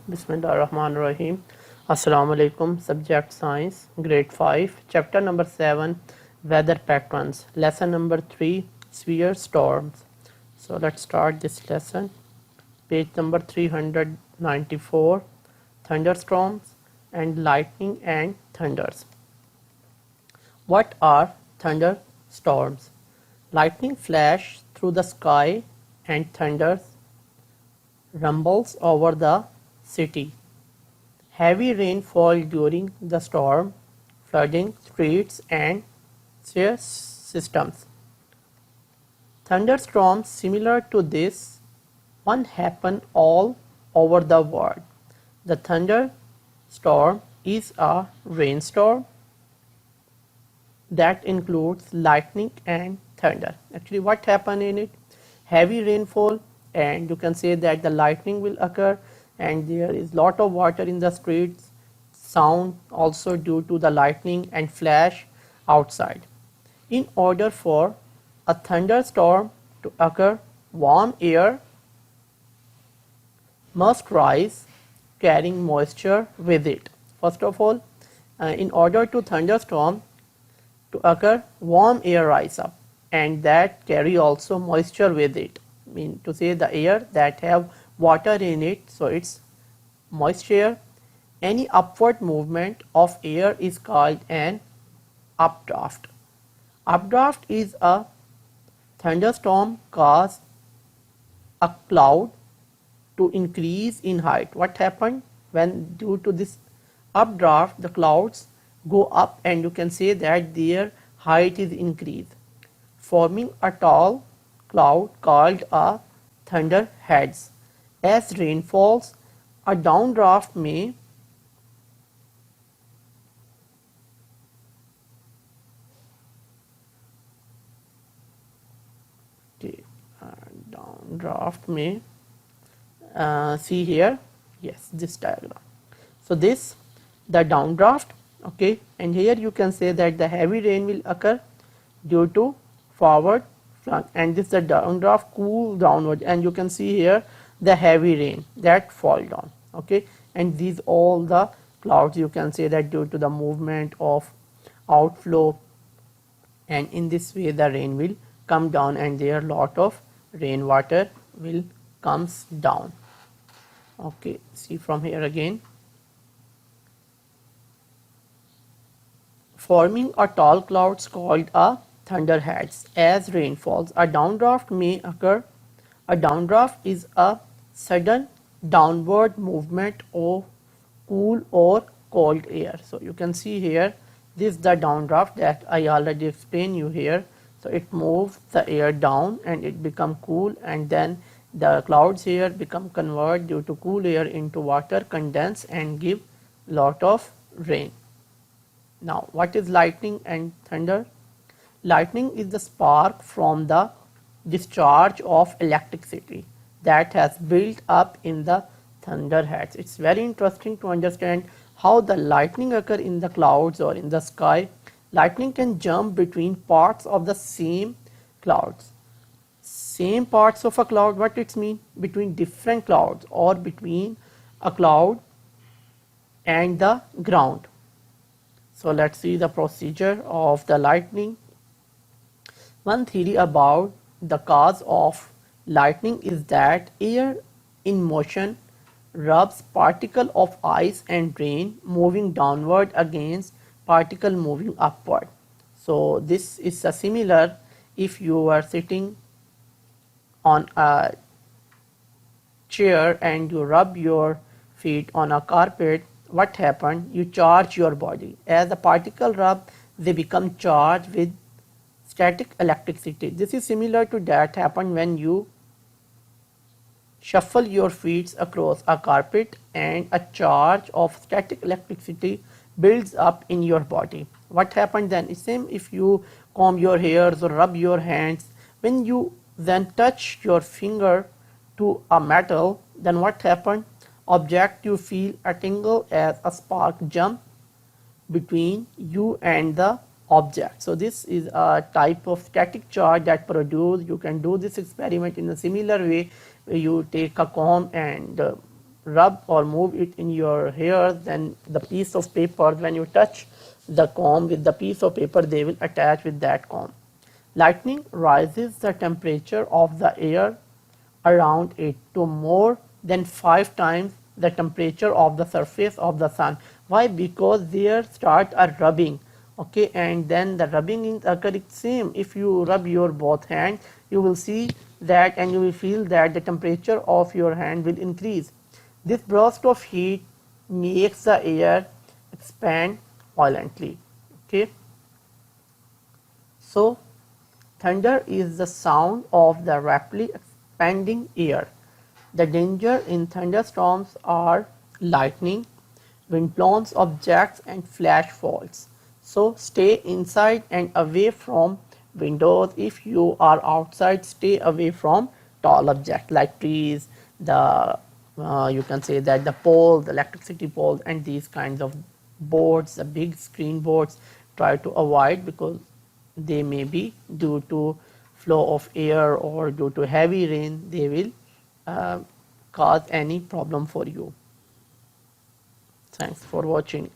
Bismillahirrahmanirrahim. Assalamu alaikum. Subject Science, Grade 5, Chapter number 7, Weather Patterns. Lesson number 3, Sphere Storms. So let's start this lesson. Page number 394, Thunderstorms and Lightning and Thunders. What are thunderstorms? Lightning flash through the sky and thunder rumbles over the city. Heavy rainfall during the storm, flooding streets and sewer systems. Thunderstorms similar to this one happen all over the world. The thunderstorm is a rainstorm that includes lightning and thunder. Actually, what happen in it? Heavy rainfall, and you can say that the lightning will occur, and there is lot of water in the streets, sound also due to the lightning and flash outside. In order for a thunderstorm to occur, warm air must rise carrying moisture with it. First of all, in order to thunderstorm to occur, warm air rise up, and that carry also moisture with it. Mean to say the air that have water in it, so it's moisture. Any upward movement of air is called an updraft. Updraft is a thunderstorm cause a cloud to increase in height. What happened when due to this updraft the clouds go up, and you can say that their height is increased, forming a tall cloud called a thunderheads. As rain falls, a downdraft may see here, yes, this diagram. So this the downdraft, okay, and here you can say that the heavy rain will occur due to forward front, and this the downdraft cool downward, and you can see here the heavy rain that fall down, okay, and these all the clouds you can say that due to the movement of outflow, and in this way the rain will come down, and there lot of rainwater will comes down. Okay, see from here again, forming a tall clouds called a thunderheads. As rain falls, a downdraft may occur. A downdraft is a sudden downward movement of cool or cold air. So you can see here, this is the downdraft that I already explained you here. So it moves the air down and it become cool, and then the clouds here become convert due to cool air into water, condense and give lot of rain. Now what is lightning and thunder? Lightning is the spark from the discharge of electricity that has built up in the thunderheads. It's very interesting to understand how the lightning occur in the clouds or in the sky. Lightning can jump between parts of the same clouds. Same parts of a cloud, what it mean? Between different clouds or between a cloud and the ground. So let's see the procedure of the lightning. One theory about the cause of lightning is that air in motion rubs particle of ice and rain moving downward against particle moving upward. So this is a similar if you are sitting on a chair and you rub your feet on a carpet, what happened? You charge your body. As the particle rub, they become charged with static electricity. This is similar to that happen when you shuffle your feet across a carpet and a charge of static electricity builds up in your body. What happened then? It's same if you comb your hairs or rub your hands. When you then touch your finger to a metal, then what happened? Object you feel a tingle as a spark jump between you and the object. So this is a type of static charge that produce. You can do this experiment in a similar way. You take a comb and rub or move it in your hair, then the piece of paper, when you touch the comb with the piece of paper, they will attach with that comb. Lightning rises the temperature of the air around it to more than 5 times the temperature of the surface of the sun. Why? Because there start a rubbing, okay, and then the rubbing is occurring same. If you rub your both hands, you will see that, and you will feel that the temperature of your hand will increase. This burst of heat makes the air expand violently, okay. So thunder is the sound of the rapidly expanding air. The danger in thunderstorms are lightning, wind-blown objects, and flash falls. So stay inside and away from windows. If you are outside, stay away from tall objects like trees, the you can say that the poles, the electricity poles, and these kinds of boards, the big screen boards, try to avoid, because they may be due to flow of air or due to heavy rain, they will cause any problem for you. Thanks for watching.